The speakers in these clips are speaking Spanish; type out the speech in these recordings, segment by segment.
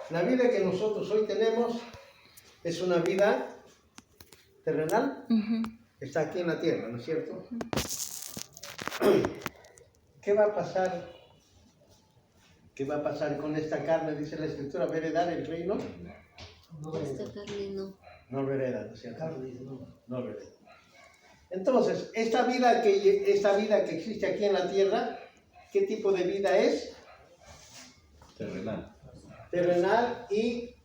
La vida que nosotros hoy tenemos es una vida terrenal. Está aquí en la tierra, ¿no es cierto? ¿Qué va a pasar? ¿Qué va a pasar con esta carne? Dice la Escritura, ¿va a heredar el reino? Esta carne no. No lo hereda, ¿no es cierto? No lo hereda. Entonces, esta vida que existe aquí en la tierra, ¿qué tipo de vida es? Terrenal. Terrenal y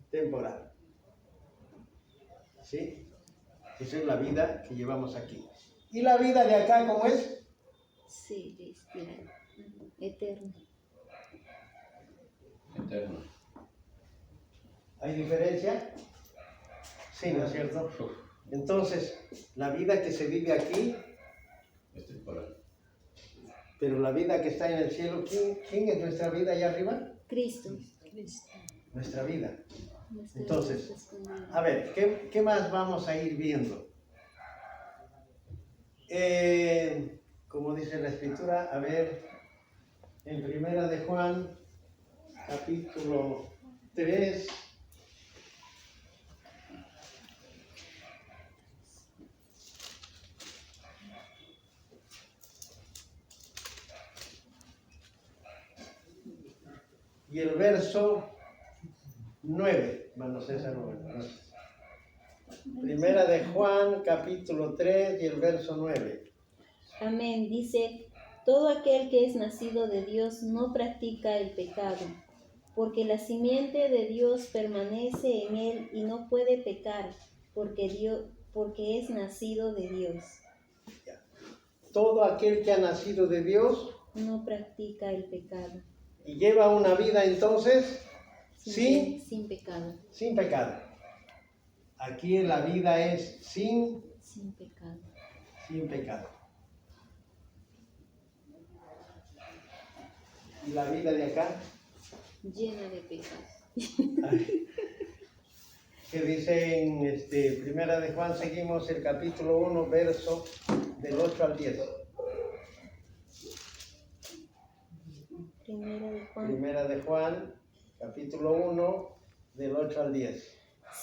temporal. ¿Sí? Esa es la vida que llevamos aquí. ¿Y la vida de acá cómo es? Celestial, eterna. Eterno. ¿Hay diferencia? Sí, ¿no es cierto? Entonces, la vida que se vive aquí, Es temporal. pero la vida que está en el cielo, ¿quién es nuestra vida allá arriba? Cristo. Nuestra vida. Nuestra Entonces, vida está escondida. A ver, ¿qué más vamos a ir viendo? Como dice la Escritura, a ver, en Primera de Juan, capítulo 3, y el verso 9, hermano César Rubén. Primera de Juan, capítulo 3 y el verso 9. Amén. Dice, todo aquel que es nacido de Dios no practica el pecado, porque la simiente de Dios permanece en él y no puede pecar, porque es nacido de Dios. Todo aquel que ha nacido de Dios No practica el pecado. y lleva una vida entonces Sin pecado. sin pecado. Aquí la vida es sin Pecado. pecado. ¿Y la vida de acá? Llena de pecado. Que dice en Primera de Juan, seguimos el capítulo 1, verso del 8 al 10. Primera de Juan, capítulo 1, del 8 al 10.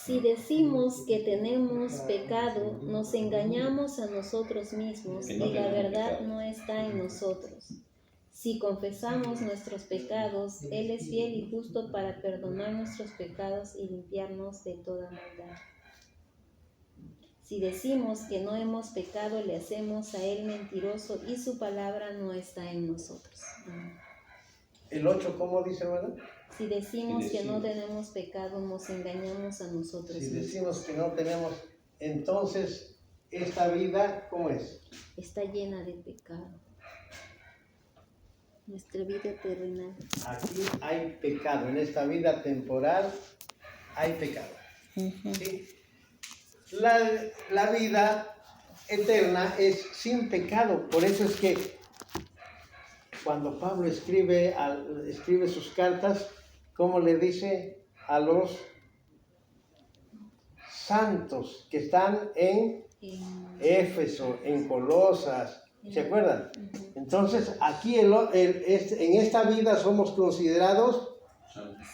Si decimos que tenemos pecado, nos engañamos a nosotros mismos y la verdad no está en nosotros. Si confesamos nuestros pecados, Él es fiel y justo para perdonar nuestros pecados y limpiarnos de toda maldad. Si decimos que no hemos pecado, le hacemos a Él mentiroso y su palabra no está en nosotros. El 8, ¿cómo dice, hermano? Si decimos que no tenemos pecado, nos engañamos a nosotros Si mismos. decimos que no tenemos, entonces, esta vida, ¿cómo es? Está llena de pecado. Nuestra vida terrenal. Aquí hay pecado, en esta vida temporal hay pecado. ¿Sí? La vida eterna es sin pecado, por eso es que cuando Pablo escribe sus cartas, ¿cómo le dice a los santos que están en Éfeso, en Colosas? ¿Se acuerdan? Entonces, aquí en esta vida somos considerados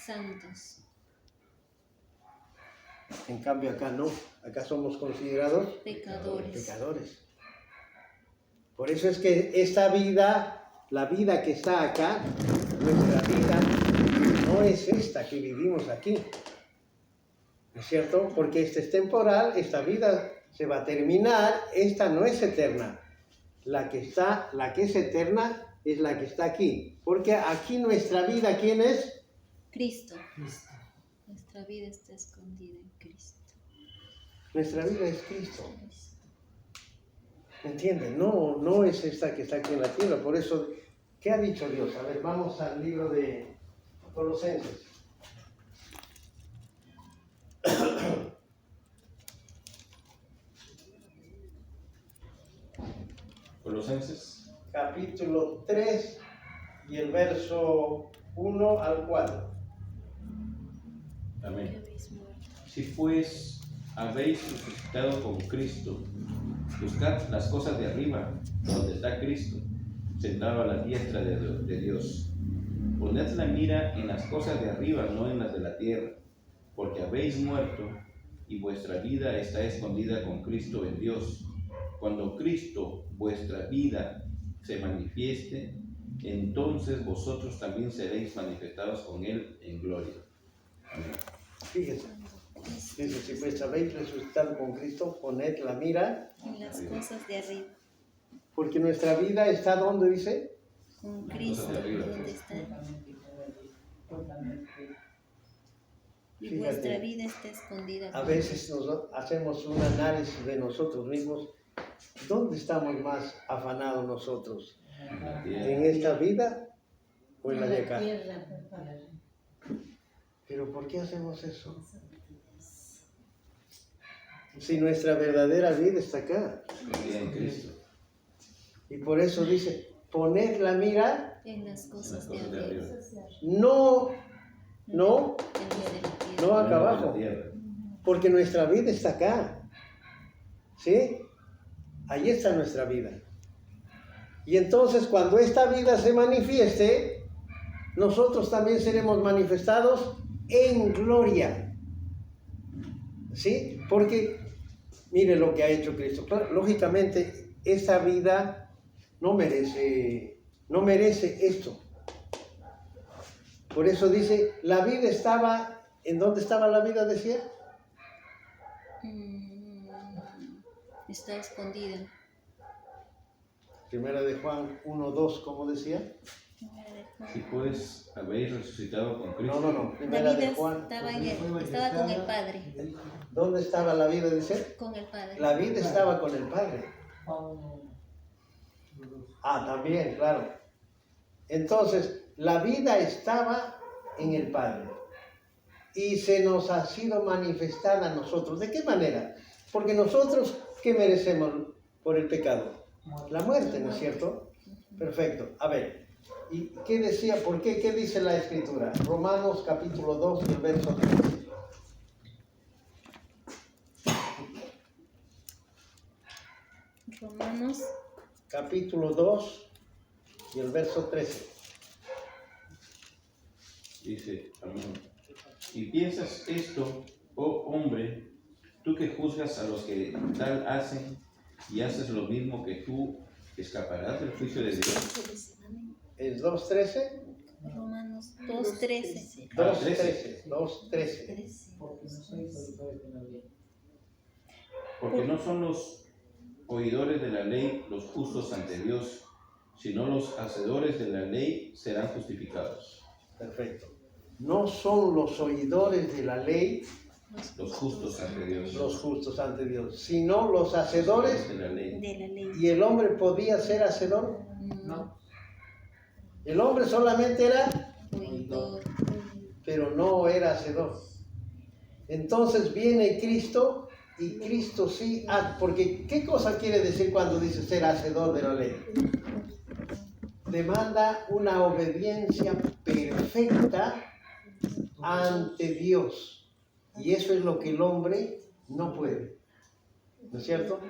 Santos. En cambio acá no, acá somos considerados Pecadores. Por eso es que esta vida, la vida que está acá, nuestra vida, no es esta que vivimos aquí. ¿No es cierto? Porque esta es temporal, esta vida se va a terminar, esta no es eterna. La que es eterna es la que está aquí. Porque aquí nuestra vida, ¿quién es? Cristo. Nuestra vida está escondida en Cristo. Nuestra vida es Cristo. ¿Me entienden? No es esta que está aquí en la tierra. Por eso, ¿qué ha dicho Dios? A ver, vamos al libro de Colosenses. Colosenses. Capítulo 3 y el verso 1 al 4. Amén. Si pues habéis resucitado con Cristo, buscad las cosas de arriba, donde está Cristo, sentado a la diestra de Dios. Poned la mira en las cosas de arriba, no en las de la tierra, porque habéis muerto y vuestra vida está escondida con Cristo en Dios. Cuando Cristo, vuestra vida, se manifieste, entonces vosotros también seréis manifestados con Él en gloria. Amén. Fíjese, dice, si pues habéis resucitado con Cristo, poned la mira, En las cosas de arriba. porque nuestra vida está donde dice, Con Cristo, ¿dónde está? Y Fíjate. vuestra vida está escondida. a veces hacemos un análisis de nosotros mismos, ¿dónde estamos más afanados nosotros? En la tierra. ¿En esta vida o en la de acá? tierra. Pero ¿por qué hacemos eso? Si nuestra verdadera vida está acá. Escondida en Cristo. Y por eso dice, poned la mira, En las En las cosas de cosas de arriba. arriba. no En la de la tierra. no acá No en la abajo, tierra. porque nuestra vida está acá. ¿Sí? Ahí está nuestra vida. Y entonces cuando esta vida se manifieste, nosotros también seremos manifestados en gloria. ¿Sí? Porque mire lo que ha hecho Cristo. Claro, lógicamente, esta vida no merece esto. Por eso dice, la vida estaba, ¿en dónde estaba la vida? Decía. Está escondida. Primera de Juan 1:2, ¿cómo decía? Si pues habéis resucitado con Cristo. No. La Primera de vida Juan. estaba con el Padre. ¿Dónde estaba la vida? Dice. Con el Padre. La vida estaba con el Padre. También, claro. Entonces, la vida estaba en el Padre. Y se nos ha sido manifestada a nosotros. ¿De qué manera? Porque nosotros, ¿qué merecemos por el pecado? La muerte, ¿no es cierto? Perfecto. A ver, ¿y qué decía? ¿Por qué? ¿Qué dice la Escritura? Romanos capítulo 2 y el verso 13. Romanos Capítulo 2 y el verso 13. Dice, amén. Y piensas esto, oh hombre, tú que juzgas a los que tal hacen y haces lo mismo que tú, ¿escaparás del juicio de Dios? ¿Es 2.13? Romanos 2:13. 2.13. 2.13. Porque no son los oidores de la ley los justos ante Dios, sino los hacedores de la ley serán justificados. Perfecto. No son los oidores de la ley Los justos ante Dios. los justos ante Dios, sino los hacedores. de la ley. De la ley. ¿Y el hombre podía ser hacedor? No. El hombre solamente era, Oidor. pero no era hacedor. Entonces viene Cristo y Cristo sí, porque ¿qué cosa quiere decir cuando dice ser hacedor de la ley? Demanda una obediencia perfecta ante Dios. Y eso es lo que el hombre no puede. ¿No es cierto?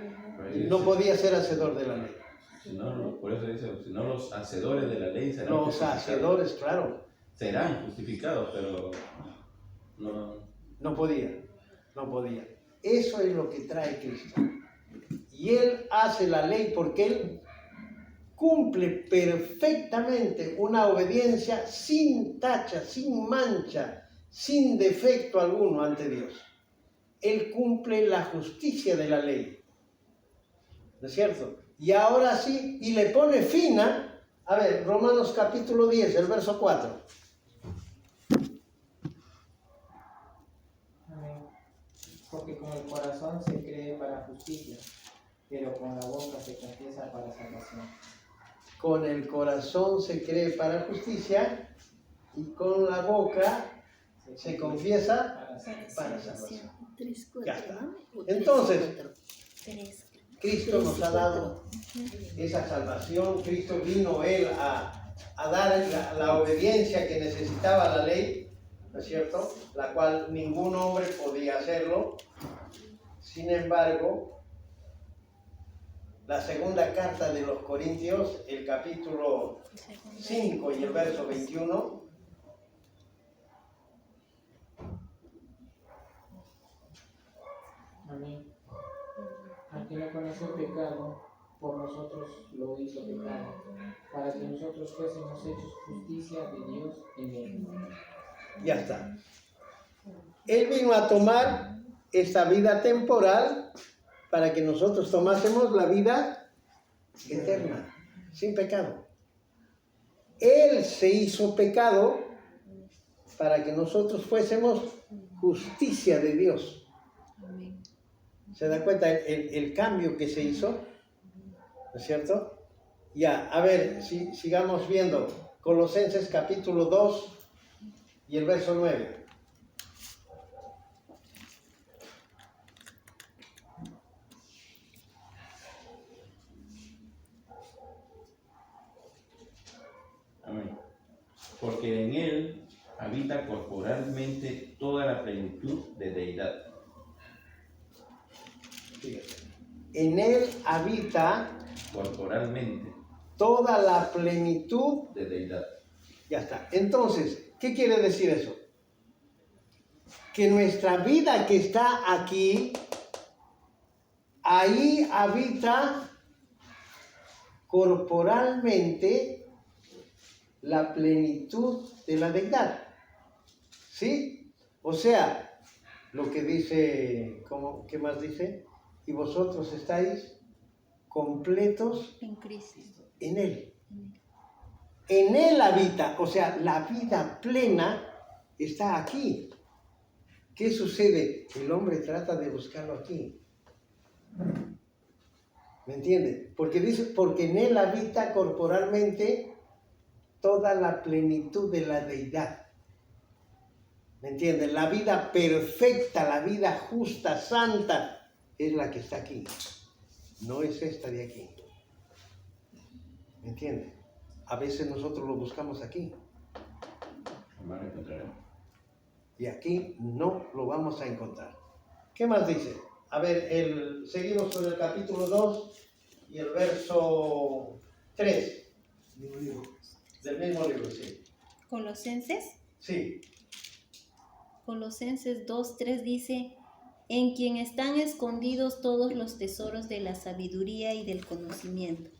No podía ser hacedor de la ley. Por eso dice, si no los hacedores de la ley serán Los justificados. hacedores, claro, Serán justificados, pero no podía. Eso es lo que trae Cristo. Y Él hace la ley porque Él cumple perfectamente una obediencia sin tacha, sin mancha, sin defecto alguno ante Dios. Él cumple la justicia de la ley. ¿No es cierto? Y ahora sí, y le pone fin a ver, Romanos capítulo 10, el verso 4. Porque con el corazón se cree para justicia, pero con la boca se confiesa para salvación. Con el corazón se cree para justicia y con la boca se confiesa para salvación. Ya está. Entonces, Cristo nos ha dado esa salvación. Cristo vino Él a dar la obediencia que necesitaba la ley, ¿no es cierto? La cual ningún hombre podía hacerlo. Sin embargo, la segunda carta de los Corintios, el capítulo 5 y el verso 21. Amén. Al que no conoció pecado, por nosotros lo hizo pecado, para que nosotros fuésemos hechos justicia de Dios en él. Ya está. Él vino a tomar esta vida temporal para que nosotros tomásemos la vida eterna, sin pecado. Él se hizo pecado para que nosotros fuésemos justicia de Dios. ¿Se da cuenta el cambio que se hizo? ¿No es cierto? Ya, a ver, sigamos viendo. Colosenses capítulo 2 y el verso 9. Amén. Porque en él habita corporalmente toda la plenitud de deidad. Fíjate. En él habita Corporalmente toda la plenitud. de deidad. Ya está. Entonces, ¿qué quiere decir eso? Que nuestra vida que está aquí, ahí habita corporalmente la plenitud de la deidad. ¿Sí? O sea, lo que dice, ¿qué más dice? Y vosotros estáis completos En Cristo. en Él. En Él habita, o sea, la vida plena está aquí. ¿Qué sucede? El hombre trata de buscarlo aquí. ¿Me entiende? Porque dice, porque en Él habita corporalmente toda la plenitud de la deidad. ¿Me entiende? La vida perfecta, la vida justa, santa, es la que está aquí. No es esta de aquí. ¿Me entiende? A veces nosotros lo buscamos aquí. Jamás lo encontraremos. Y aquí no lo vamos a encontrar. ¿Qué más dice? A ver, seguimos con el capítulo 2 y el verso 3 del mismo libro, sí. Colosenses. Sí, Colosenses 2:3 dice, en quien están escondidos todos los tesoros de la sabiduría y del conocimiento.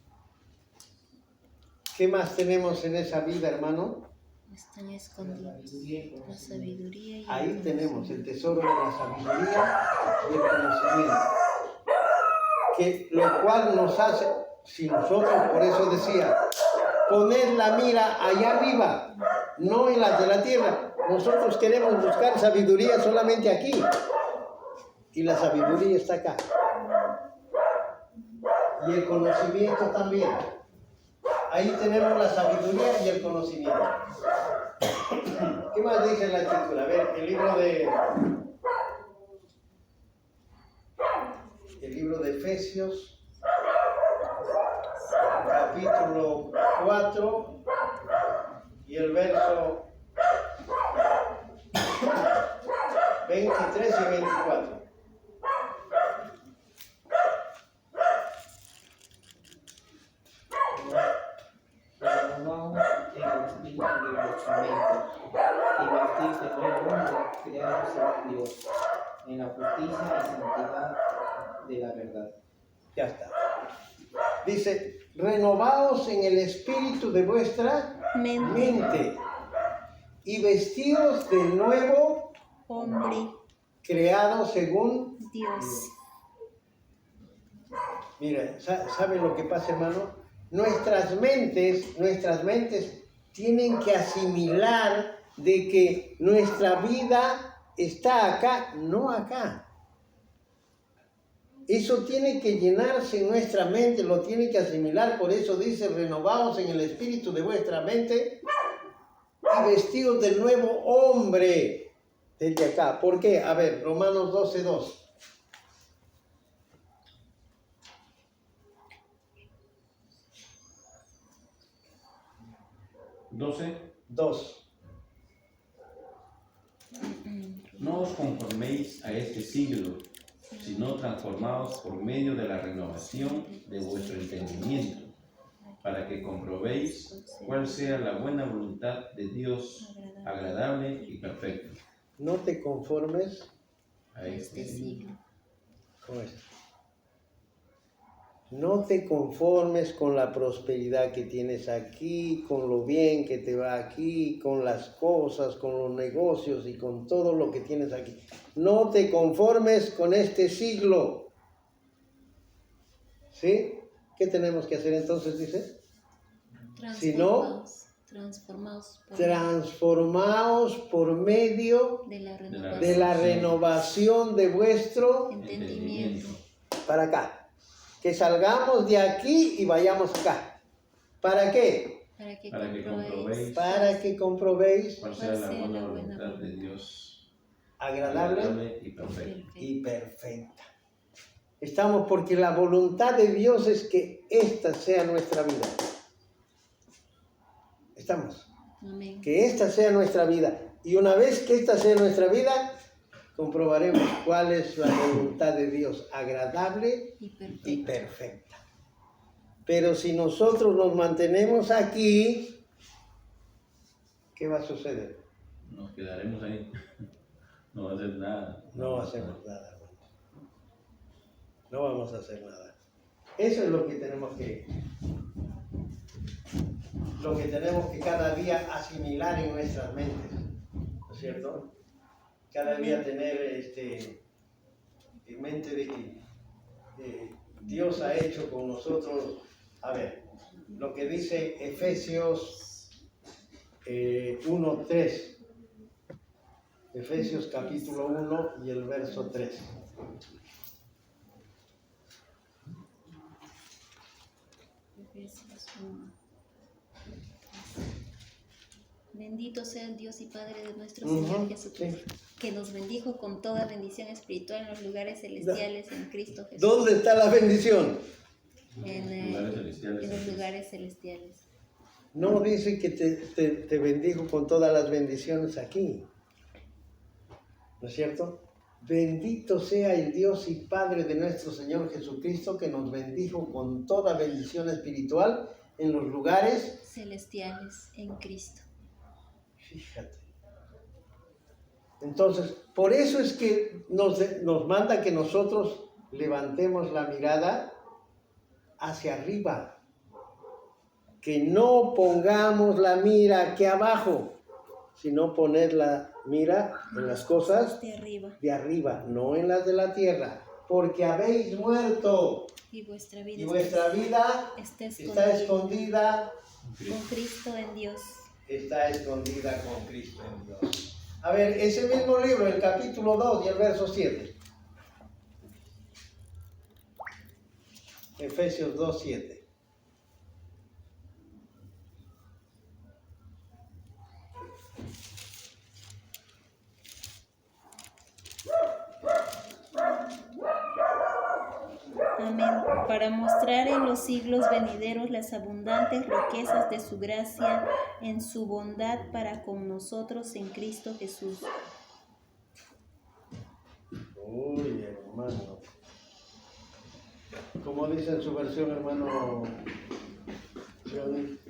¿qué más tenemos en esa vida, hermano? Están escondidos la sabiduría y el Ahí tenemos el conocimiento. tesoro de la sabiduría y el conocimiento. Que lo cual nos hace, si nosotros, por eso decía, poner la mira allá arriba, no en las de la tierra. Nosotros queremos buscar sabiduría solamente aquí. Y la sabiduría está acá. Y el conocimiento también. Ahí tenemos la sabiduría y el conocimiento. ¿Qué más dice la escritura? A ver, el libro de Efesios, capítulo 4 y el verso 23 y 24. Renovaos en el espíritu de vuestra mente y vestíos de nuevo hombre creado según Dios, en la justicia y santidad de la verdad. Ya está. Dice, renovaos en el espíritu de vuestra mente y vestidos del nuevo Hombre, creado según... Dios. Mira, ¿sabe lo que pasa, hermano? Nuestras mentes tienen que asimilar de que nuestra vida está acá, no acá. Eso tiene que llenarse en nuestra mente, lo tiene que asimilar. Por eso dice, renovaos en el espíritu de vuestra mente y vestidos del nuevo hombre desde acá. ¿Por qué? A ver, Romanos 12:2. 2. No os conforméis a este siglo, sino transformaos por medio de la renovación de vuestro entendimiento, para que comprobéis cuál sea la buena voluntad de Dios, agradable y perfecta. No te conformes A este siglo. con esto. No te conformes con la prosperidad que tienes aquí, con lo bien que te va aquí, con las cosas, con los negocios y con todo lo que tienes aquí. No te conformes con este siglo. ¿Sí? ¿Qué tenemos que hacer entonces, dice? Si no, transformaos por medio de la renovación de vuestro entendimiento. para acá. Que salgamos de aquí y vayamos acá. ¿Para qué? Para que comprobéis cuál sea la buena voluntad de Dios, agradable y perfecta. y perfecta. Estamos porque la voluntad de Dios es que esta sea nuestra vida. Estamos. Amén. Que esta sea nuestra vida. Y una vez que esta sea nuestra vida, comprobaremos cuál es la voluntad de Dios, agradable y perfecta. Pero si nosotros nos mantenemos aquí, ¿qué va a suceder? Nos quedaremos ahí. No va a hacer nada. No hacemos nada, hermano. No vamos a hacer nada. Eso es lo que tenemos que cada día asimilar en nuestras mentes, ¿no es cierto? Cada día tener en mente de que Dios ha hecho con nosotros, a ver, lo que dice Efesios 1:3. Efesios capítulo 1 y el verso 3. Efesios 1. Bendito sea el Dios y Padre de nuestro Señor Jesucristo, sí, que nos bendijo con toda bendición espiritual en los lugares celestiales en Cristo Jesús. ¿Dónde está la bendición? En los lugares celestiales. No dice que te bendijo con todas las bendiciones aquí, ¿no es cierto? Bendito sea el Dios y Padre de nuestro Señor Jesucristo, que nos bendijo con toda bendición espiritual en los lugares celestiales en Cristo. Fíjate. Entonces, por eso es que nos manda que nosotros levantemos la mirada hacia arriba. Que no pongamos la mira aquí abajo, sino poner la mira en las cosas de arriba, no en las de la tierra. Porque habéis muerto y vuestra vida, está escondida con Cristo en Dios. Está escondida con Cristo en Dios. A ver, ese mismo libro, el capítulo 2 y el verso 7. Efesios 2:7. Amén. Para mostrar en los siglos venideros las abundantes riquezas de su gracia en su bondad para con nosotros en Cristo Jesús. Uy, hermano. ¿Cómo dice en su versión, hermano?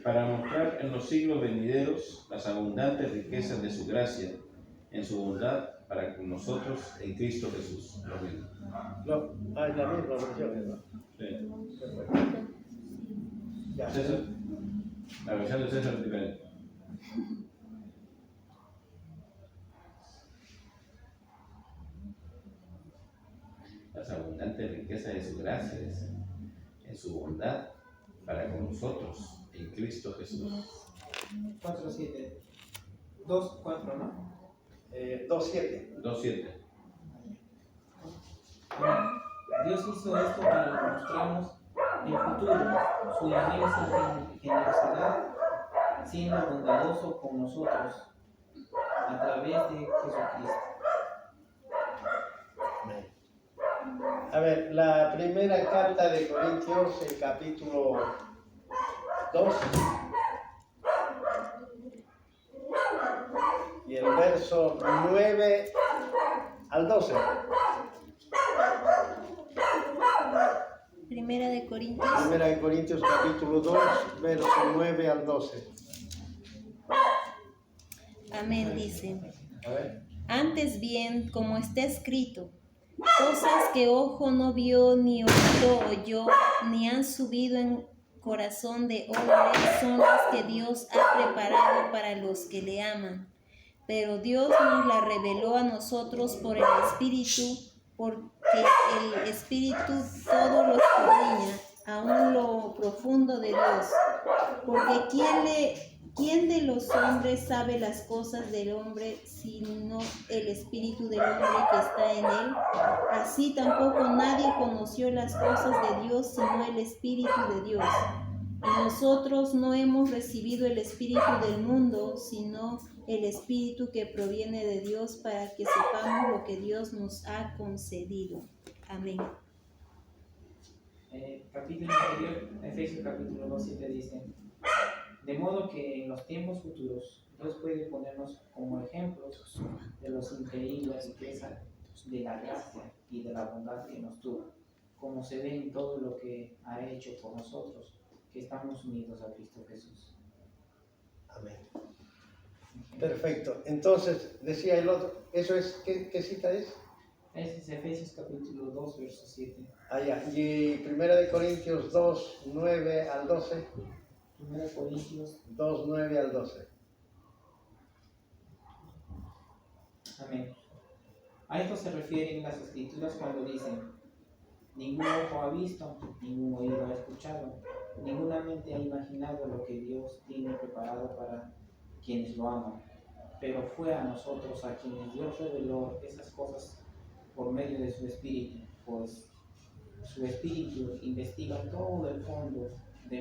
Para mostrar en los siglos venideros las abundantes riquezas de su gracia en su bondad para con nosotros en Cristo Jesús. Amén. No, es la misma versión, ¿no? Sí. Perfecto. Ya. César, la versión de César es diferente. Las abundantes riquezas de su gracia en su bondad para con nosotros en Cristo Jesús. 4:7. 2:4, ¿no? 2:7. 2:7. Dios hizo esto para mostrarnos en futuro su inmensa generosidad, siendo bondadoso con nosotros a través de Jesucristo. A ver, la primera carta de Corintios, el capítulo 2 y el verso 9 al 12. Primera de Corintios. Primera de Corintios capítulo 2, verso 9 al 12. Amén, dice. A ver. Antes bien, como está escrito, cosas que ojo no vio, ni oído oyó, ni han subido en corazón de hombre, son las que Dios ha preparado para los que le aman. Pero Dios nos la reveló a nosotros por el Espíritu, porque el Espíritu todo lo escudriña, aún lo profundo de Dios. Porque ¿quién de los hombres sabe las cosas del hombre, sino el Espíritu del hombre que está en él? Así tampoco nadie conoció las cosas de Dios, sino el Espíritu de Dios. Y nosotros no hemos recibido el Espíritu del mundo, sino el Espíritu que proviene de Dios, para que sepamos lo que Dios nos ha concedido. Amén. Capítulo anterior, Efesios capítulo 2:7 dice: de modo que en los tiempos futuros Dios puede ponernos como ejemplos de los increíbles riquezas de la gracia y de la bondad que nos tuvo, como se ve en todo lo que ha hecho por nosotros, que estamos unidos a Cristo Jesús. Amén. Perfecto. Entonces, decía el otro, ¿eso es qué cita es? Ese es Efesios capítulo 2, verso 7. Allá. Y Primera de Corintios 2, 9 al 12. 1 Corintios 2, 9 al 12. Amén. A esto se refieren las escrituras cuando dicen: ningún ojo ha visto, ningún oído ha escuchado, ninguna mente ha imaginado lo que Dios tiene preparado para quienes lo aman. Pero fue a nosotros a quienes Dios reveló esas cosas por medio de su Espíritu, pues su Espíritu investiga todo el fondo de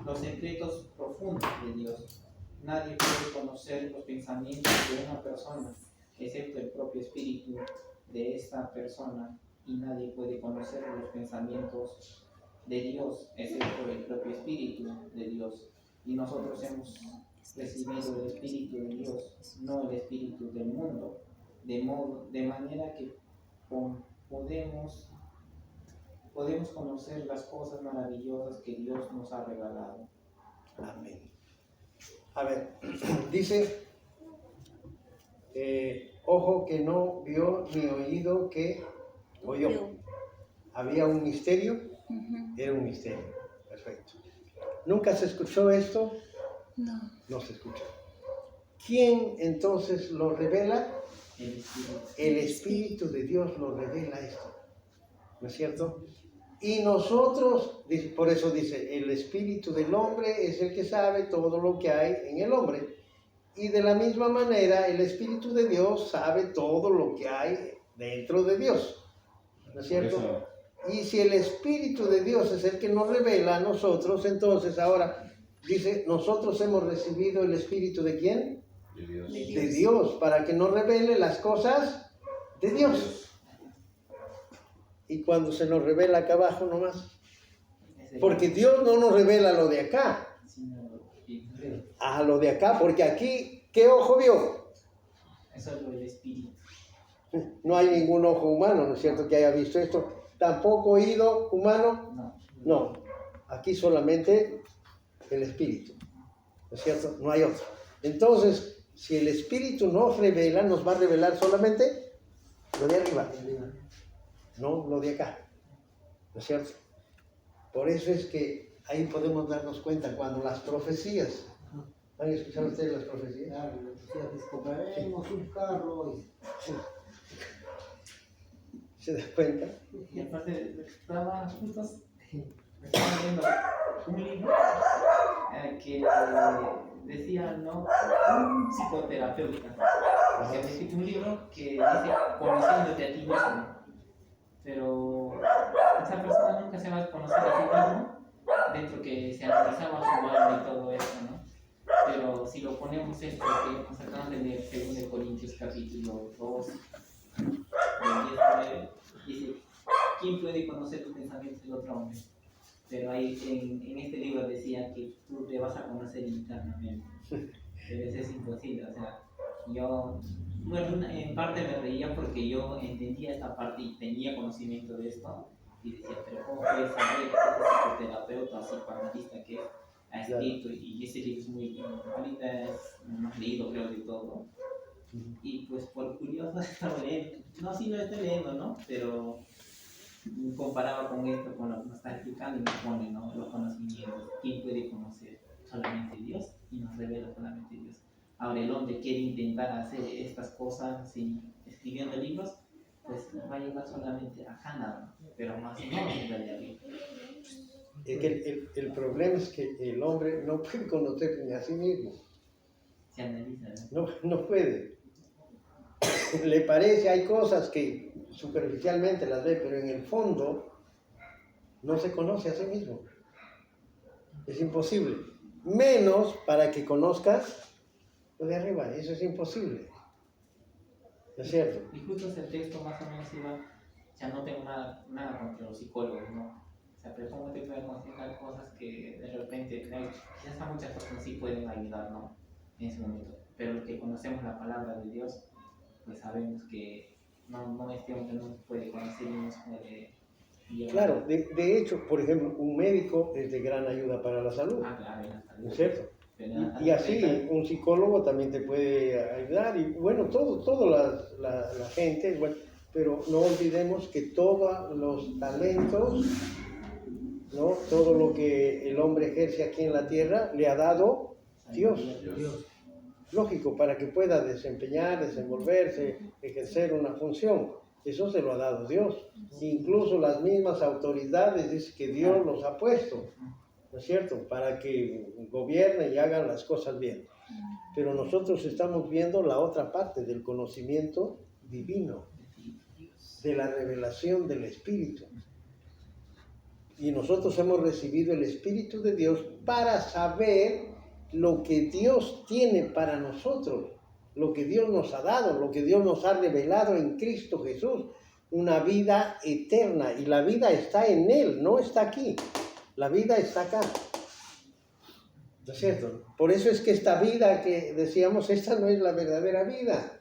los secretos profundos de Dios. Nadie puede conocer los pensamientos de una persona excepto el propio Espíritu de esta persona, y nadie puede conocer los pensamientos de Dios excepto el propio Espíritu de Dios. Y nosotros hemos recibido el Espíritu de Dios, no el espíritu del mundo, de manera que podemos conocer las cosas maravillosas que Dios nos ha regalado. Amén. A ver, dice, ojo que no vio ni oído que oyó. Había un misterio, era un misterio. Perfecto. ¿Nunca se escuchó esto? No. No se escuchó. ¿Quién entonces lo revela? El Espíritu. El Espíritu de Dios lo revela esto. ¿No es cierto? Y nosotros, por eso dice, el espíritu del hombre es el que sabe todo lo que hay en el hombre. Y de la misma manera, el Espíritu de Dios sabe todo lo que hay dentro de Dios. ¿No es cierto? Y si el Espíritu de Dios es el que nos revela a nosotros, entonces ahora dice, nosotros hemos recibido el Espíritu ¿de quién? De Dios. De Dios, para que nos revele las cosas de Dios. Y cuando se nos revela acá abajo nomás, porque Dios no nos revela lo de acá, a lo de acá, porque aquí, ¿qué ojo vio? Eso es lo del Espíritu. No hay ningún ojo humano, ¿no es cierto?, que haya visto esto. Tampoco oído humano. No, aquí solamente el Espíritu, ¿no es cierto? No hay otro. Entonces, si el Espíritu nos revela, nos va a revelar solamente lo de arriba, no lo de acá, ¿no es cierto? Por eso es que ahí podemos darnos cuenta cuando las profecías, ¿han escuchado ustedes las profecías? Claro, las profecías, compraremos un carro y... ¿Se da cuenta? Y aparte, estaba leyendo un libro que decía, ¿no?, un psicoterapeuta, que había escrito un libro que dice conociéndote a ti mismo, pero esa persona nunca se va a conocer a sí mismo dentro que se analizaba su alma y todo eso, ¿no? Pero si lo ponemos esto que nos acabamos de leer, 2 Corintios capítulo 2, del 10 al 9, dice, ¿quién puede conocer los pensamientos del otro hombre? Pero ahí en este libro decía que tú te vas a conocer internamente. Pero eso es imposible, o sea, yo Bueno, en parte me reía porque yo entendía esta parte y tenía conocimiento de esto y decía, pero ¿cómo puede saber este psicoterapeuta o psicoanalista que ha escrito? Y ese libro es muy bueno. Ahorita hemos leído creo de todo y pues por curioso estaba leyendo, no, sí lo estoy leyendo, ¿no? Pero comparaba con esto, con lo que nos está explicando y nos pone, ¿no? Los conocimientos. ¿Quién puede conocer? Solamente Dios, y nos revela solamente Dios. Ahora el hombre quiere intentar hacer estas cosas escribiendo libros, pues va a llegar solamente a Canadá, pero más no llegaría bien. Es que el problema es que el hombre no puede conocer ni a sí mismo. Se analiza, ¿no? No puede. Le parece, hay cosas que superficialmente las ve, pero en el fondo no se conoce a sí mismo. Es imposible. Menos para que conozcas lo de arriba, eso es imposible. ¿No es cierto? Y justo ese texto más o menos iba, ya no tengo nada contra los psicólogos, ¿no? O sea, pero cómo te pueden aconsejar cosas que de repente, quizás a muchas personas sí pueden ayudar, ¿no? En ese momento. Pero los que conocemos la palabra de Dios, pues sabemos que no este hombre no puede conocer y nos puede llevar. Claro, de hecho, por ejemplo, un médico es de gran ayuda para la salud. Ah, claro, ya está. ¿No es cierto? Y así, un psicólogo también te puede ayudar, y bueno, toda la gente, bueno, pero no olvidemos que todos los talentos, ¿no? Todo lo que el hombre ejerce aquí en la tierra, le ha dado Dios. Lógico, para que pueda desempeñar, desenvolverse, ejercer una función. Eso se lo ha dado Dios. Incluso las mismas autoridades dicen que Dios los ha puesto, ¿no es cierto?, para que gobiernen y hagan las cosas bien. Pero nosotros estamos viendo la otra parte del conocimiento divino, de la revelación del Espíritu. Y nosotros hemos recibido el Espíritu de Dios para saber lo que Dios tiene para nosotros, lo que Dios nos ha dado, lo que Dios nos ha revelado en Cristo Jesús, una vida eterna. Y la vida está en Él, no está aquí. La vida está acá. ¿No es cierto? Por eso es que esta vida que decíamos, esta no es la verdadera vida.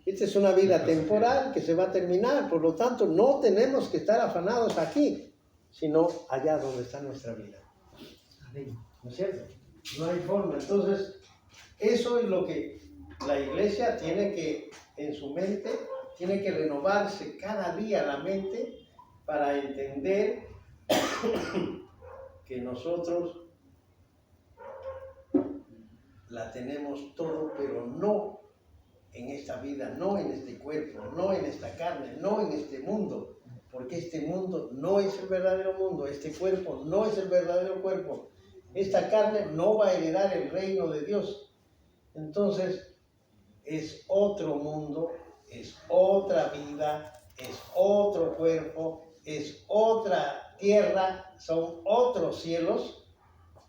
Esta es una vida temporal que se va a terminar. Por lo tanto, no tenemos que estar afanados aquí, sino allá donde está nuestra vida. ¿No es cierto? No hay forma. Entonces, eso es lo que la iglesia tiene que, en su mente, tiene que renovarse cada día la mente para entender que nosotros la tenemos todo, pero no en esta vida, no en este cuerpo, no en esta carne, no en este mundo, porque este mundo no es el verdadero mundo, este cuerpo no es el verdadero cuerpo, esta carne no va a heredar el reino de Dios. Entonces, es otro mundo, es otra vida, es otro cuerpo, es otra tierra, son otros cielos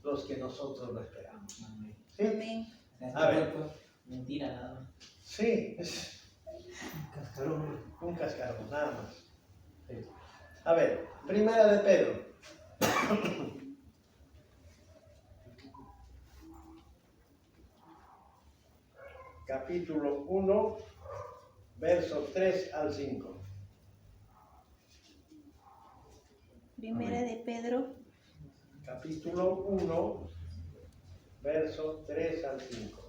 los que nosotros lo esperamos. ¿Sí? Amén. A ver. Mentira, nada más. Sí, es un cascarón, nada más. Sí. A ver, primera de Pedro. Capítulo 1, versos 3 al 5. Primera de Pedro, Capítulo 1, versos 3 al 5.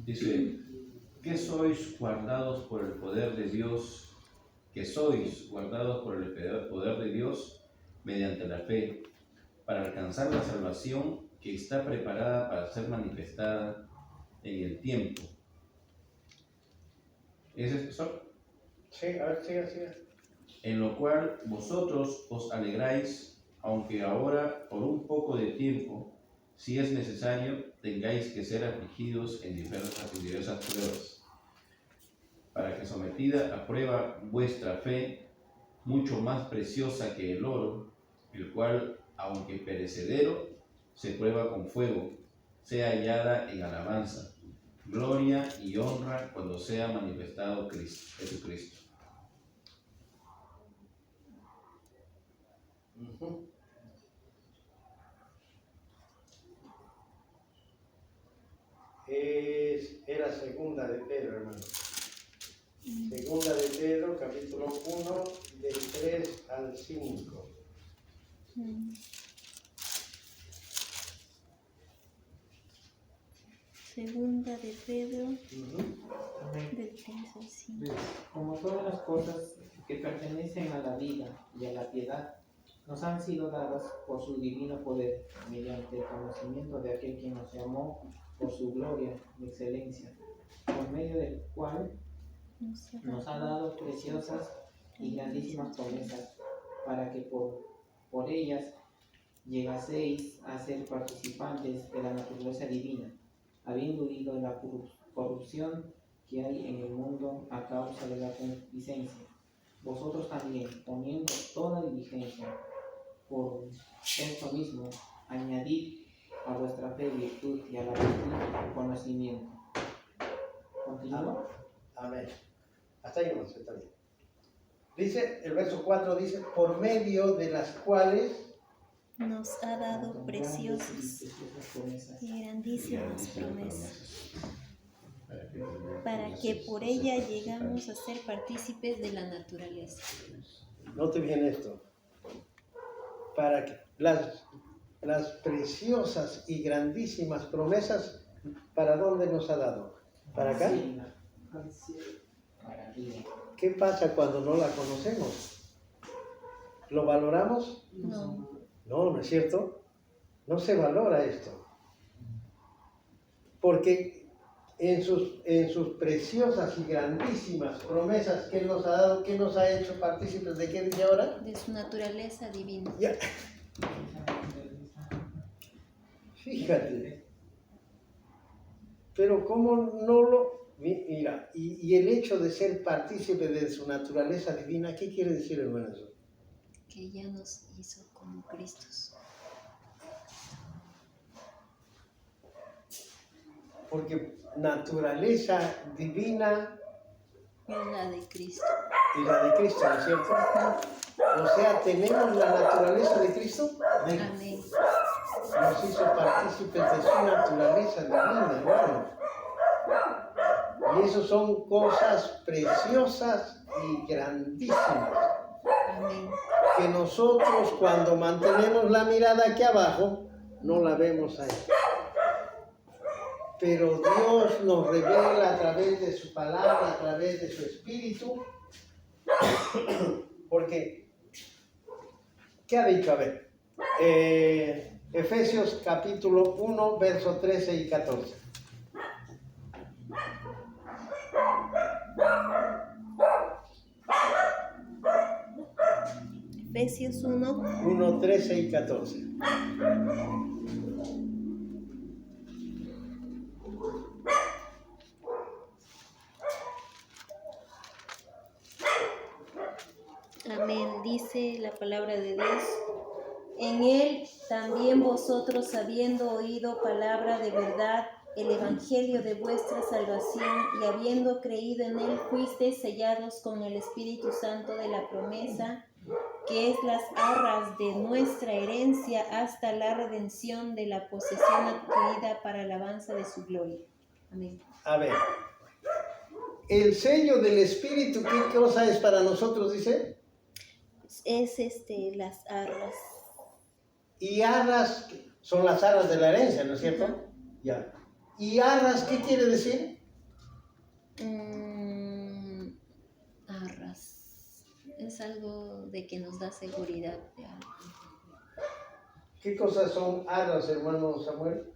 Dice, que sois guardados por el poder de Dios, que sois guardados por el poder de Dios mediante la fe, para alcanzar la salvación que está preparada para ser manifestada en el tiempo. ¿Es eso? Sí, a ver, siga. En lo cual vosotros os alegráis, aunque ahora por un poco de tiempo, si es necesario, tengáis que ser afligidos en diversas pruebas, para que sometida a prueba vuestra fe, mucho más preciosa que el oro, el cual, aunque perecedero, se prueba con fuego, sea hallada en alabanza, gloria y honra cuando sea manifestado Jesucristo. Era segunda de Pedro, hermano. Segunda de Pedro, capítulo 1, del 3 al 5. Segunda de Pedro, Amén. del 3 al 5. Como todas las cosas que pertenecen a la vida y a la piedad, nos han sido dadas por su divino poder, mediante el conocimiento de aquel que nos llamó por su gloria y excelencia, por medio del cual nos ha dado preciosas y grandísimas promesas, para que por ellas llegaseis a ser participantes de la naturaleza divina, habiendo huido de la corrupción que hay en el mundo a causa de la concupiscencia. Vosotros también, poniendo toda diligencia, por esto mismo, añadid a vuestra fe virtud y a la virtud conocimiento. ¿Continúa? Amén. Hasta ahí nomás, está bien. Dice, el verso 4 dice, por medio de las cuales nos ha dado preciosas promesas. y grandísimas promesas, para que por ella llegamos a ser partícipes de la naturaleza. note bien esto, para que las preciosas y grandísimas promesas, ¿para dónde nos ha dado? ¿Para acá? Para arriba. ¿Qué pasa cuando no la conocemos? ¿Lo valoramos? No, No, ¿no es cierto? No se valora esto. Porque en sus preciosas y grandísimas promesas que Él nos ha dado, ¿qué nos ha hecho partícipes de qué dice ahora? de su naturaleza divina. Ya. Fíjate. Pero cómo no lo... Mira, y el hecho de ser partícipe de su naturaleza divina, ¿qué quiere decir, hermanos? Que ya nos hizo como Cristos. Porque naturaleza divina Es la de Cristo. y la de Cristo, ¿no es cierto? O sea, tenemos la naturaleza de Cristo. Amén. Nos hizo partícipes de su naturaleza divina, hermano. Y eso son cosas preciosas y grandísimas. Amén. Que nosotros cuando mantenemos la mirada aquí abajo, no la vemos ahí. Pero Dios nos revela a través de su palabra, a través de su espíritu. Porque, ¿qué ha dicho? A ver, Efesios capítulo 1, versos 13 y 14. Efesios 1, 1, 13 y 14. amén, dice la palabra de Dios. En él también vosotros, habiendo oído palabra de verdad, el evangelio de vuestra salvación, y habiendo creído en él, fuisteis sellados con el Espíritu Santo de la promesa, que es las arras de nuestra herencia hasta la redención de la posesión adquirida para alabanza de su gloria. Amén. A ver, el sello del Espíritu, ¿qué cosa es para nosotros, dice? Es las arras. Y arras, son las arras de la herencia, ¿no es cierto? Ajá. Ya. ¿Y arras qué quiere decir? Arras. Es algo de que nos da seguridad de algo. ¿Qué cosas son arras, hermano Samuel?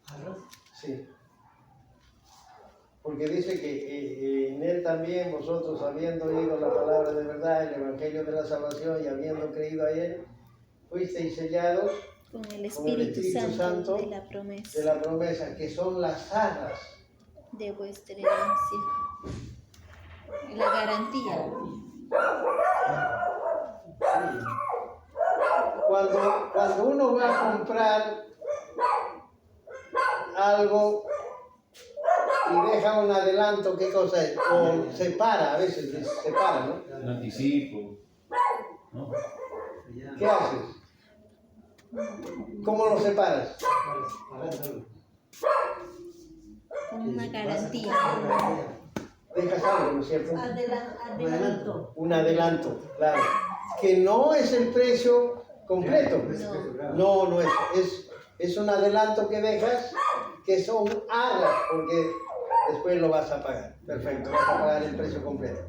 ¿Arras? Sí. Porque dice que en él también vosotros, habiendo oído la palabra de verdad, el evangelio de la salvación, y habiendo creído a él, fuisteis sellados Con el Espíritu Santo de la promesa, que son las arras. de vuestra herencia. La garantía. Sí. Cuando uno va a comprar algo y deja un adelanto, ¿qué cosa es? O separa, a veces separa, ¿no? Un anticipo, ¿no? ¿Qué haces? ¿Cómo lo separas? Con una garantía. Dejas algo, ¿no es cierto? Adelanto. Un adelanto, claro. Que no es el precio completo. No, no es un adelanto que dejas, que son arras, porque después lo vas a pagar. Perfecto, vas a pagar el precio completo.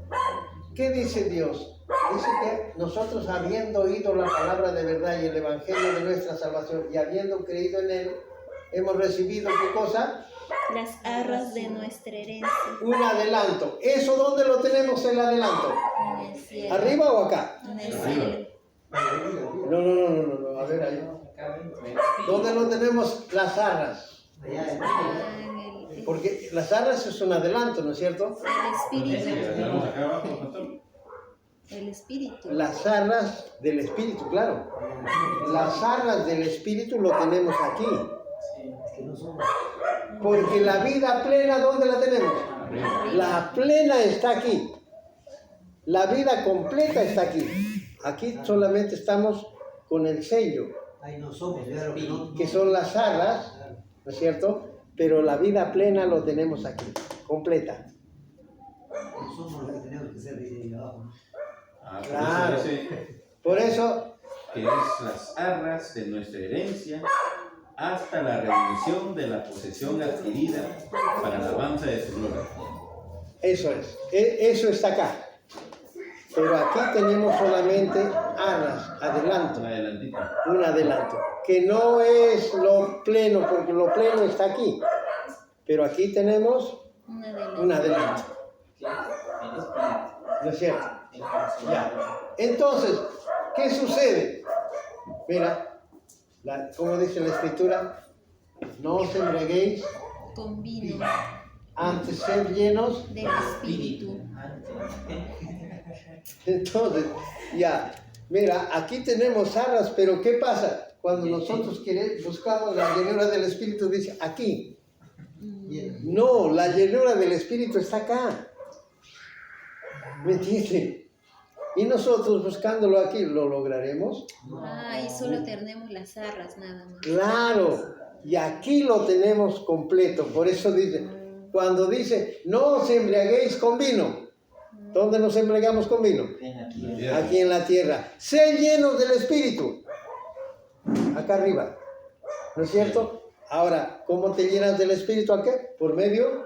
¿Qué dice Dios? Dice que nosotros, habiendo oído la palabra de verdad y el evangelio de nuestra salvación y habiendo creído en él, hemos recibido, ¿qué cosa? Las arras de nuestra herencia. Un adelanto. ¿Eso dónde lo tenemos, el adelanto? En el cielo. ¿Arriba o acá? En el cielo. No. A ver, ahí. ¿Dónde lo tenemos? Las arras. Porque las arras es un adelanto, ¿no es cierto? El ¿Ya espíritu. tenemos acá abajo, pastor? El espíritu. Las arras del espíritu, claro. Las arras del espíritu lo tenemos aquí. Porque la vida plena, ¿dónde la tenemos? La plena está aquí. La vida completa está aquí. Aquí solamente estamos con el sello, que son las arras, ¿no es cierto? Pero la vida plena lo tenemos aquí, completa. Ah, Claro. por eso dice Por eso, que es las arras de nuestra herencia hasta la redención de la posesión adquirida para la alabanza de su gloria. eso es. Eso está acá. Pero aquí tenemos solamente arras, adelanto. Un adelantito. Un adelanto, que no es lo pleno, porque lo pleno está aquí, pero aquí tenemos Un adelanto. un adelanto, El espíritu. ¿no es cierto? El corazón. Ya. Entonces, ¿qué sucede? Mira, como dice la escritura, no os embriaguéis, Con vino antes ser llenos. del espíritu. Entonces, ya, mira, aquí tenemos arras, pero ¿qué pasa? Cuando nosotros buscamos la llenura del Espíritu, dice aquí. No, la llenura del Espíritu está acá. ¿Me entiendes? Y nosotros buscándolo aquí, ¿lo lograremos? Ah, y solo tenemos las arras nada más. Claro, y aquí lo tenemos completo. Por eso dice, cuando dice, no os embriaguéis con vino. ¿Dónde nos embriagamos con vino? Aquí en la tierra. Sé llenos del Espíritu. Acá arriba. ¿No es cierto? Ahora, ¿cómo te llenas del Espíritu? ¿A qué? Por medio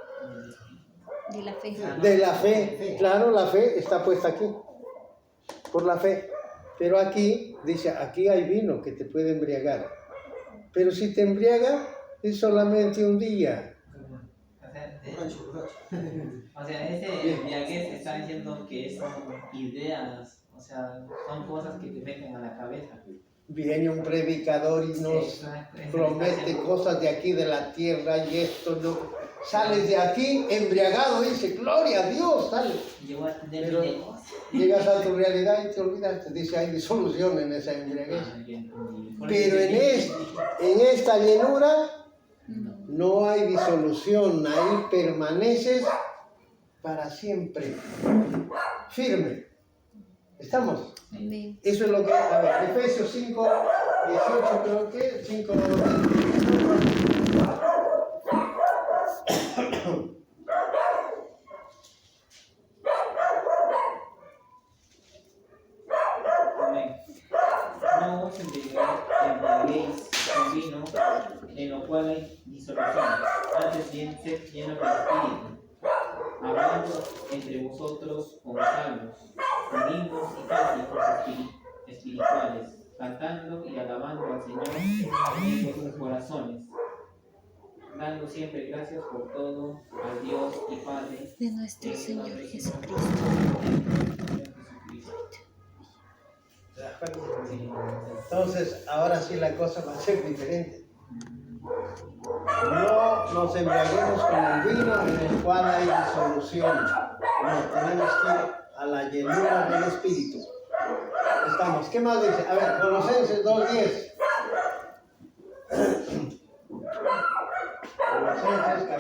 De la fe. de la fe. Claro, la fe está puesta aquí. Por la fe. Pero aquí, dice, aquí hay vino que te puede embriagar. Pero si te embriaga, es solamente un día. O sea, ese viaje se está diciendo que son ideas, o sea, son cosas que te meten a la cabeza. Viene un predicador y nos Exacto, eso promete está haciendo. cosas de aquí de la tierra y esto no. Sales de aquí embriagado, dice, gloria a Dios, sale. Llegó a tener Pero mi negocio. llegas a tu realidad y te olvidas, te dice, hay disolución en esa embriaguez. Ah, ya entendí. Por Pero eso en esta llenura No. no hay disolución, ahí permaneces para siempre, firme. ¿Estamos? Amén. Eso es lo que, a ver, Efesios 5, 18 creo que, 5, amén. No os embriaguéis con vino, en lo cual hay disolución. Antes bien, sed llenos del Espíritu, hablando entre vosotros con salmos, con himnos y cánticos espirituales, cantando y alabando al Señor en vuestros corazones, dando siempre gracias por todo al Dios y Padre De nuestro Señor Jesucristo. entonces ahora sí la cosa va a ser diferente. No nos embriaguemos con el vino en el cual hay disolución. No, tenemos que ir a la llenura del Espíritu. Estamos. ¿Qué más dice? A ver, Colosenses 2:10.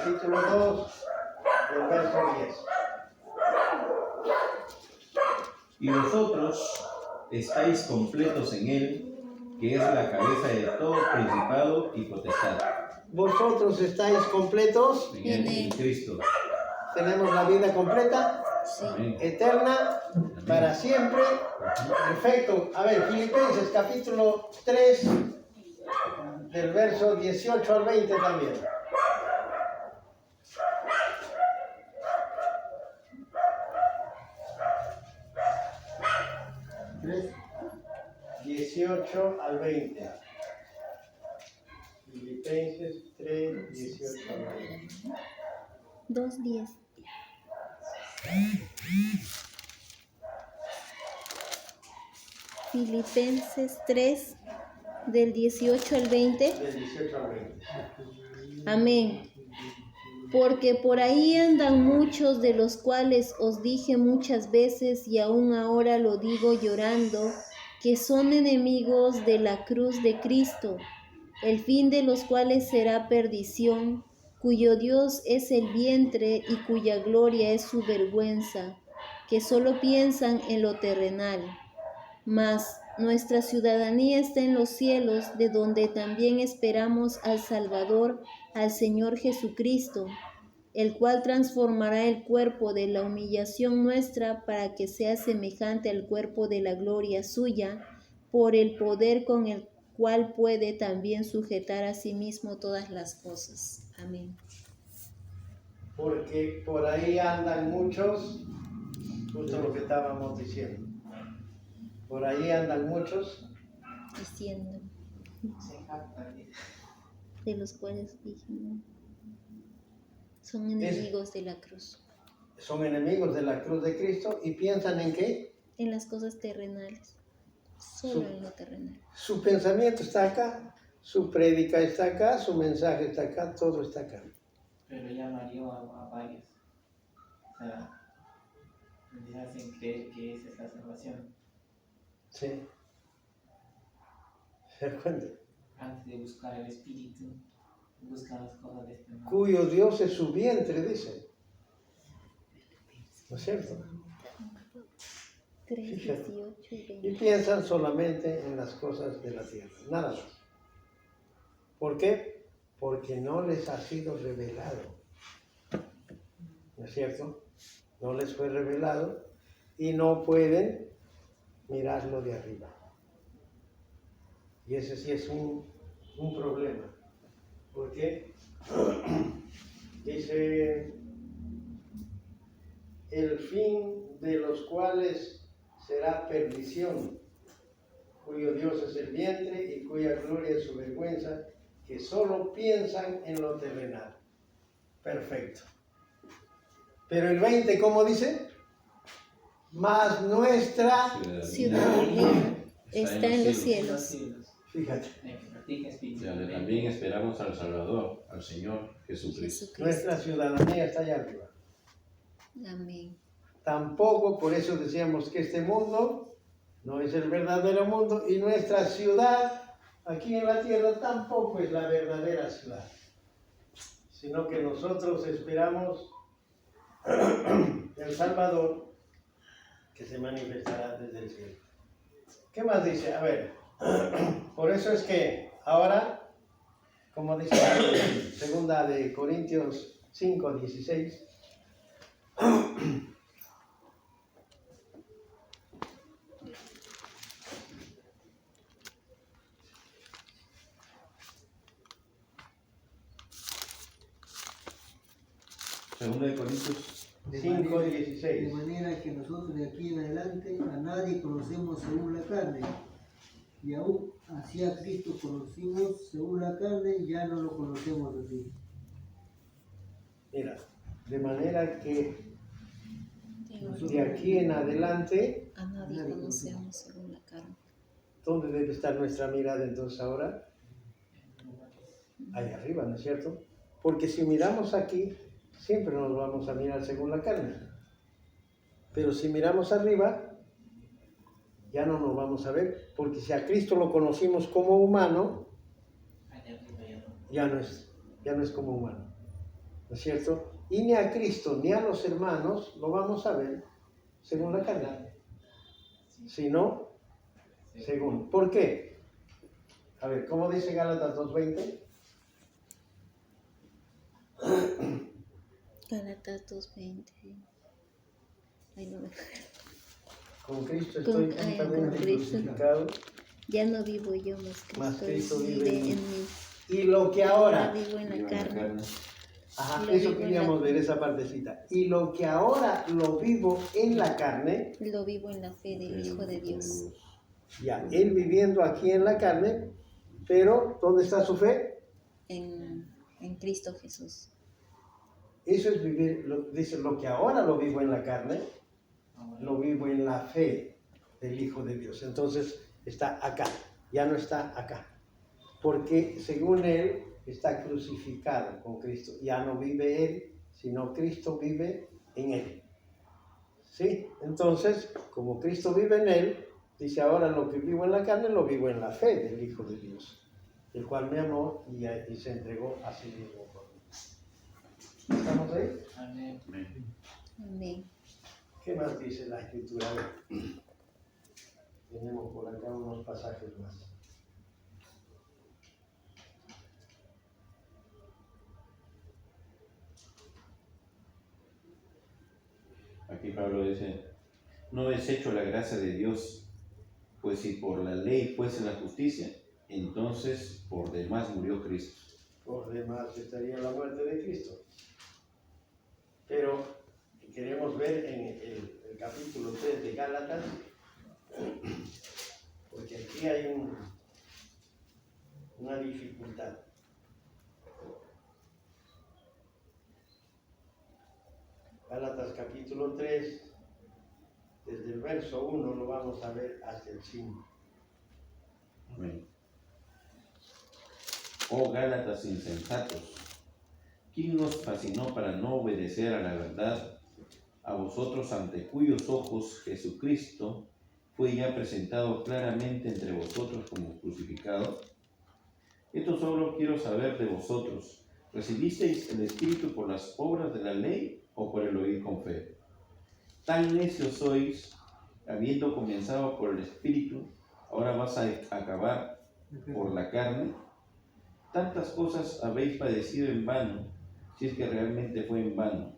capítulo 2, del verso 10. Y vosotros estáis completos en Él, que es la cabeza de todo principado y potestad. Vosotros estáis completos, En Él, en Cristo. tenemos la vida completa, Sí. Amén. eterna, para siempre. Perfecto. A ver, Filipenses capítulo 3, del verso 18 al 20 también. Tres. 18 al 20. Filipenses 3, 18 al 20. 2:10. Filipenses 3, del 18 al 20. Del 18 al 20. Amén. Porque por ahí andan muchos de los cuales os dije muchas veces y aún ahora lo digo llorando, que son enemigos de la cruz de Cristo, el fin de los cuales será perdición, cuyo Dios es el vientre y cuya gloria es su vergüenza, que solo piensan en lo terrenal. Mas nuestra ciudadanía está en los cielos, de donde también esperamos al Salvador, al Señor Jesucristo, el cual transformará el cuerpo de la humillación nuestra para que sea semejante al cuerpo de la gloria suya, por el poder con el cual puede también sujetar a sí mismo todas las cosas. Amén. Porque por ahí andan muchos, justo lo que estábamos diciendo. Por ahí andan muchos, Diciendo, Se jactan. de los cuales dije, son enemigos de la cruz, son enemigos de la cruz de Cristo y piensan en qué. en las cosas terrenales, solo en lo terrenal. Su pensamiento está acá, su prédica está acá, su mensaje está acá, todo está acá. Pero ya varió a varios. O sea, les hacen creer que esa es la salvación. Sí. ¿Se dan cuenta? Antes de buscar el Espíritu, buscan las cosas de este mundo. Cuyo Dios es su vientre, dice. ¿No es cierto? 3, Fíjate. 18 y Y 20. piensan solamente en las cosas de la tierra, nada más. ¿Por qué? Porque no les ha sido revelado. ¿No es cierto? No les fue revelado y no pueden mirarlo de arriba. Y ese sí es un problema. ¿Por qué? Dice, el fin de los cuales será perdición, cuyo Dios es el vientre y cuya gloria es su vergüenza, que solo piensan en lo terrenal. Perfecto. Pero el 20, ¿cómo dice? Mas nuestra, Ciudadanía está en los cielos. fíjate, Practica espíritu. Donde también esperamos al Salvador, al Señor Jesucristo. nuestra ciudadanía está allá arriba. Amén. Tampoco, por eso decíamos que este mundo no es el verdadero mundo y nuestra ciudad aquí en la tierra tampoco es la verdadera ciudad, sino que nosotros esperamos el Salvador que se manifestará desde el cielo. ¿Qué más dice? A ver, por eso es que ahora, como dice segunda de Corintios 5, 16, Segunda de Corintios 5, De 16. manera que nosotros de aquí en adelante a nadie conocemos según la carne. Y aún así a Cristo conocimos según la carne, ya no lo conocemos así. Mira, de manera que de aquí en adelante, A nadie conocemos según la carne. ¿dónde debe estar nuestra mirada entonces ahora? Ahí arriba, ¿no es cierto? Porque si miramos aquí, siempre nos vamos a mirar según la carne. Pero si miramos arriba, ya no nos vamos a ver, porque si a Cristo lo conocimos como humano, Allá arriba ya no. ya no es como humano. ¿no es cierto? Y ni a Cristo ni a los hermanos lo vamos a ver según la carne, sino según. ¿Por qué? A ver, ¿cómo dice Gálatas 2:20? Gálatas 2:20. Ay, no me... Con Cristo estoy juntamente crucificado. Ya no vivo yo, más Cristo vive en mí. Y lo que ahora... Vivo en la carne. Ajá, Lo eso vivo en queríamos la- ver, esa partecita. Y lo que ahora lo vivo en la carne, Lo vivo en la fe del Hijo de Dios. ya, él viviendo aquí en la carne, pero ¿dónde está su fe? En Cristo Jesús. Eso es vivir, dice, lo que ahora lo vivo en la carne, lo vivo en la fe del Hijo de Dios. Entonces está acá, ya no está acá. Porque según él está crucificado con Cristo. Ya no vive él, sino Cristo vive en él. ¿Sí? Entonces, como Cristo vive en él, dice ahora lo que vivo en la carne, lo vivo en la fe del Hijo de Dios, el cual me amó y se entregó a sí mismo por mí. ¿Estamos ahí? Amén. Amén. ¿Qué más dice la Escritura? Tenemos por acá unos pasajes más. Aquí Pablo dice, no desecho la gracia de Dios, pues si por la ley fuese la justicia, entonces por demás murió Cristo. Por demás estaría la muerte de Cristo. Pero queremos ver en el capítulo 3 de Gálatas, porque aquí hay una dificultad. Gálatas capítulo 3, desde el verso 1 lo vamos a ver hasta el 5. Amén. Oh Gálatas insensatos, ¿quién nos fascinó para no obedecer a la verdad? A vosotros ante cuyos ojos Jesucristo fue ya presentado claramente entre vosotros como crucificado. Esto solo quiero saber de vosotros. ¿Recibisteis el Espíritu por las obras de la ley o por el oír con fe? Tan necios sois, habiendo comenzado por el Espíritu, ahora vas a acabar por la carne. Tantas cosas habéis padecido en vano, si es que realmente fue en vano.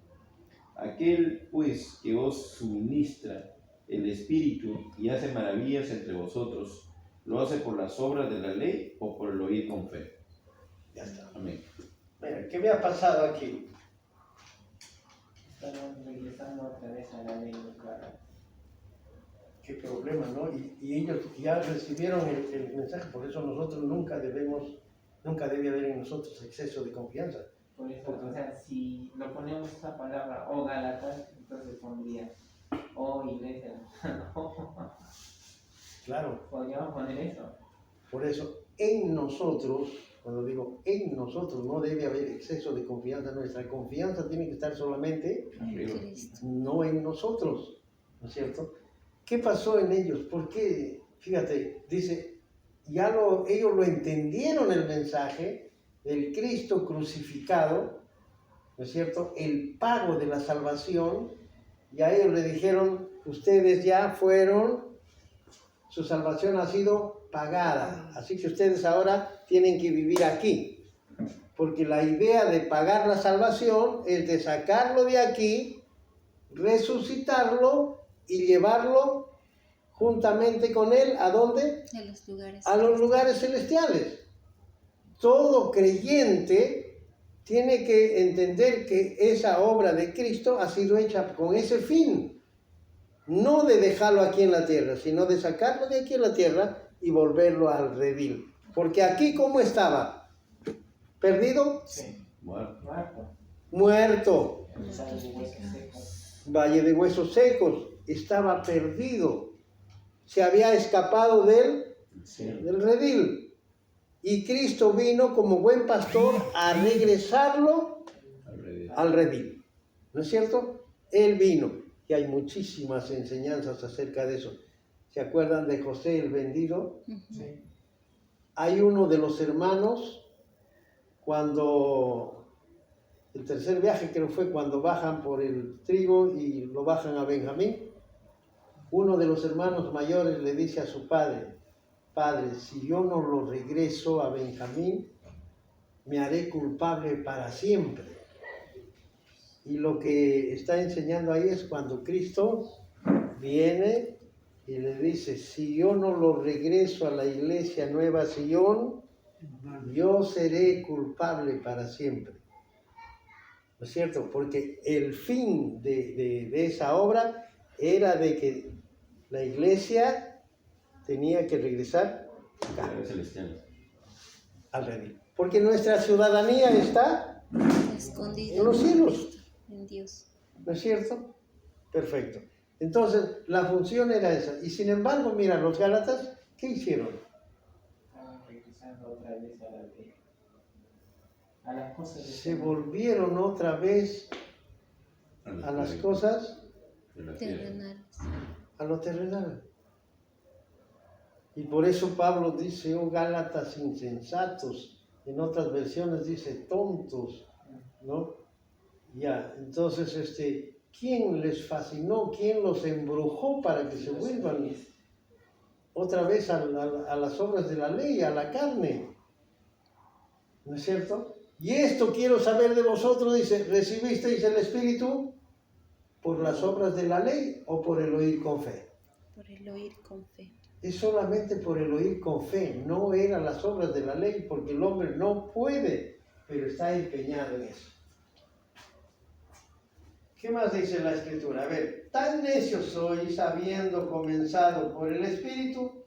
Aquel, pues, que os suministra el Espíritu y hace maravillas entre vosotros, ¿lo hace por las obras de la ley o por el oír con fe? Ya está. Amén. Mira, ¿qué me ha pasado aquí? Estamos regresando otra vez a la ley de Clara. Qué problema, ¿no? Y ellos ya recibieron el mensaje, por eso nosotros nunca debe haber en nosotros exceso de confianza. Por eso, o sea, si lo ponemos esa palabra o Gálatas, entonces pondría o iglesia. Claro, Podríamos poner eso. por eso en nosotros, cuando digo en nosotros, no debe haber exceso de confianza. Nuestra confianza tiene que estar solamente Arriba. Cristo. no en nosotros, ¿no es cierto? ¿Qué pasó en ellos? ¿Por qué? Fíjate, dice, ellos lo entendieron el mensaje del Cristo crucificado, ¿no es cierto? El pago de la salvación, y a ellos le dijeron, ustedes ya fueron, su salvación ha sido pagada, así que ustedes ahora tienen que vivir aquí, porque la idea de pagar la salvación es de sacarlo de aquí, resucitarlo y llevarlo juntamente con él, ¿a dónde? A los lugares. A los lugares celestiales. Todo creyente tiene que entender que esa obra de Cristo ha sido hecha con ese fin, no de dejarlo aquí en la tierra, sino de sacarlo de aquí en la tierra y volverlo al redil. Porque aquí, ¿cómo estaba? ¿Perdido? Sí. Muerto. Muerto. Muerto. Sale de huesos secos. Valle de huesos secos. Estaba perdido. Se había escapado del redil. Y Cristo vino como buen pastor a regresarlo al redil. ¿No es cierto? Él vino. Y hay muchísimas enseñanzas acerca de eso. ¿Se acuerdan de José el vendido? Sí. Hay uno de los hermanos, cuando el tercer viaje creo fue cuando bajan por el trigo y lo bajan a Benjamín, uno de los hermanos mayores le dice a su padre, padre, si yo no lo regreso a Benjamín, me haré culpable para siempre. Y lo que está enseñando ahí es cuando Cristo viene y le dice, si yo no lo regreso a la iglesia Nueva Sion, yo seré culpable para siempre. ¿No es cierto? Porque el fin de esa obra era de que la iglesia tenía que regresar acá, al redil. Porque nuestra ciudadanía está Escondida en los cielos. en Dios. ¿No es cierto? Perfecto. Entonces, la función era esa. Y sin embargo, mira, los Gálatas, ¿qué hicieron? Estaban regresando otra vez a la ley. A las cosas de Se volvieron otra vez a las cosas, Terrenales. a lo terrenal. Y por eso Pablo dice, oh Gálatas insensatos. En otras versiones dice tontos, ¿no? Ya, entonces, ¿quién les fascinó? ¿Quién los embrujó para que se vuelvan otra vez a las obras de la ley, a la carne? ¿No es cierto? Y esto quiero saber de vosotros, dice, ¿recibisteis el Espíritu por las obras de la ley o por el oír con fe? Por el oír con fe. Es solamente por el oír con fe, no eran las obras de la ley, porque el hombre no puede, pero está empeñado en eso. ¿Qué más dice la Escritura? A ver, tan necios sois, habiendo comenzado por el Espíritu,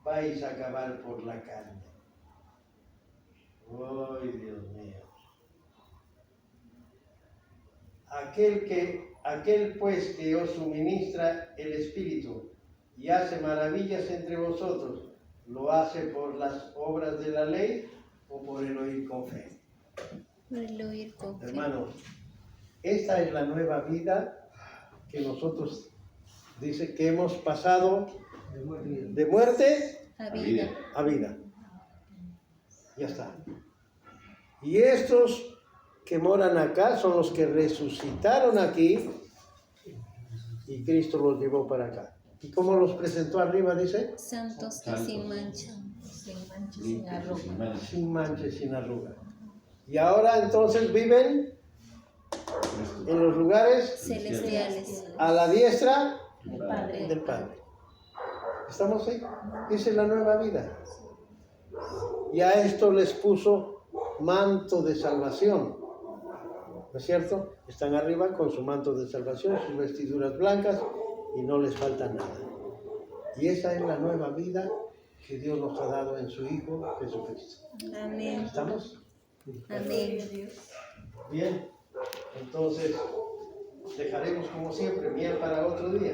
vais a acabar por la carne. ¡Ay, Dios mío! Aquel pues que os suministra el Espíritu y hace maravillas entre vosotros, ¿lo hace por las obras de la ley o por el oír con fe? Por el oír con fe. Hermanos, esta es la nueva vida que nosotros, dice que hemos pasado de muerte A vida. a vida. Ya está. Y estos que moran acá son los que resucitaron aquí y Cristo los llevó para acá. ¿Y cómo los presentó arriba, dice? Santos y sin mancha. Sin mancha, sin arruga. Sin mancha y sin arruga. Y ahora entonces viven en los lugares Celestiales. a la diestra El Padre. del Padre. ¿Estamos ahí? Esa es la nueva vida. Y a esto les puso manto de salvación. ¿No es cierto? Están arriba con su manto de salvación, sus vestiduras blancas y no les falta nada. Y esa es la nueva vida que Dios nos ha dado en su Hijo Jesucristo. Amén. ¿Estamos? Amén. Bien. Entonces, dejaremos como siempre miel para otro día.